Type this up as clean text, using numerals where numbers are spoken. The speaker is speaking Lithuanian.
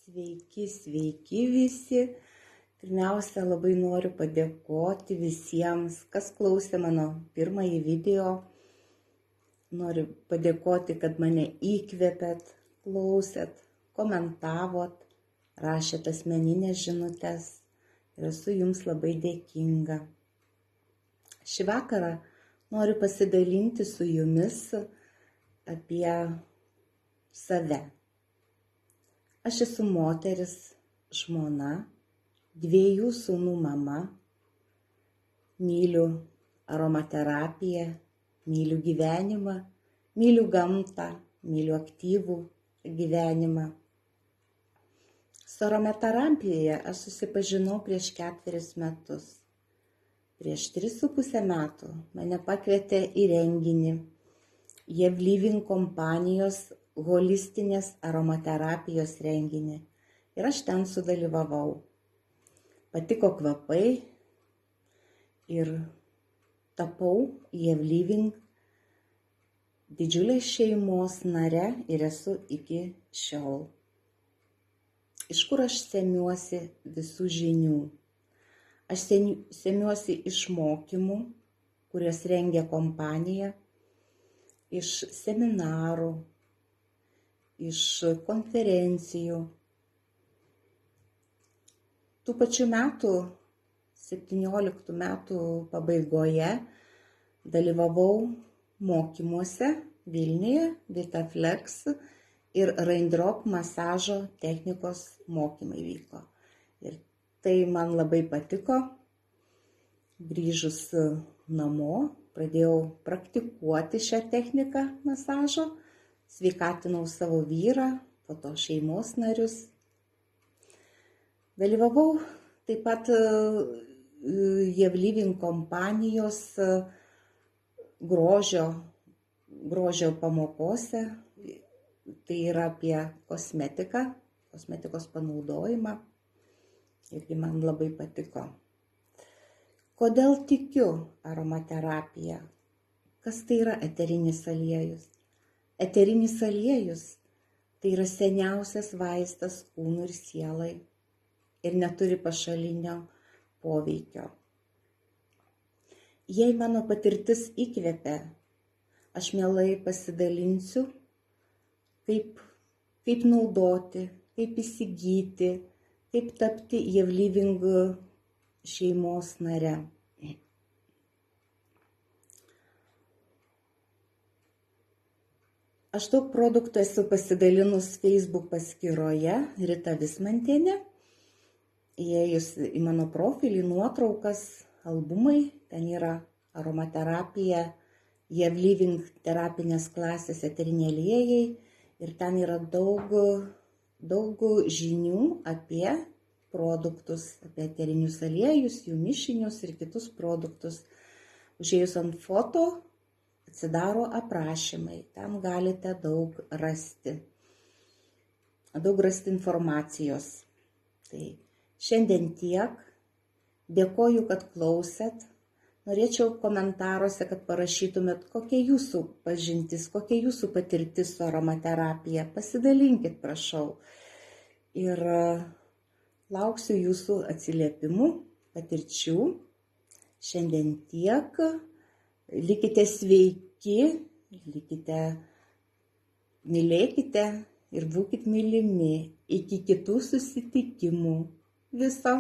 Sveiki visi. Pirmiausia, labai noriu padėkoti visiems, kas klausė mano pirmąjį video. Noriu padėkoti, kad mane įkvėpėt, klausėt, komentavot, rašėt asmeninės žinutes ir esu jums labai dėkinga. Šį vakarą noriu pasidalinti su jumis apie save. Aš esu moteris, žmona, 2 sūnų mama, myliu aromaterapiją, myliu gyvenimą, myliu gamtą, myliu aktyvų gyvenimą. Su aromaterapija aš susipažinau prieš 4 metus. Prieš 3,5 metų mane pakvietė į renginį JEV Living kompanijos holistinės aromaterapijos renginį ir aš ten sudalyvavau. Patiko kvapai ir tapau JEV Living didžiulės šeimos nare ir esu iki šiol. Iš kur aš semiuosi visų žinių? Aš semiuosi iš mokymų, kurias rengia kompanija, iš seminarų, iš konferencijų. Tų pačių metų, 17 metų pabaigoje, dalyvavau mokymuose Vilniuje, Vitaflex ir Raindrop masažo technikos mokymai vyko. Ir tai man labai patiko. Grįžus namo, pradėjau praktikuoti šią techniką masažo, sveikatinau savo vyrą, po to šeimos narius. Dalyvavau taip pat JEV Living kompanijos grožio pamokose. Tai yra apie kosmetiką, kosmetikos panaudojimą. Irgi man labai patiko. Kodėl tikiu aromaterapiją? Kas tai yra eterinis aliejus? Eterinis aliejus tai yra seniausias vaistas kūnui ir sielai ir neturi pašalinio poveikio. Jei mano patirtis įkvepia, aš mielai pasidalinsiu, kaip naudoti, kaip įsigyti, kaip tapti JEV Living šeimos nare. Aš daug produktų esu pasidalinus Facebook paskyroje Rita Vismantienė. Įėjus į mano profilį, nuotraukas, albumai, ten yra aromaterapija, JEV Living terapinės klasės eteriniai aliejai ir ten yra daug žinių apie produktus, apie eterinius aliejus, jų mišinius ir kitus produktus. Užėjus ant foto atsidaro aprašymai, ten galite daug rasti informacijos. Tai šiandien tiek, dėkoju, kad klausėt. Norėčiau komentaruose, kad parašytumėt, kokia jūsų pažintis, kokia jūsų patirtis su aromaterapija. Pasidalinkit, prašau. Ir lauksiu jūsų atsiliepimų, patirčių. Šiandien tiek. Likite sveiki, mylėkite ir būkite mylimi. Iki kitų susitikimų. Viso.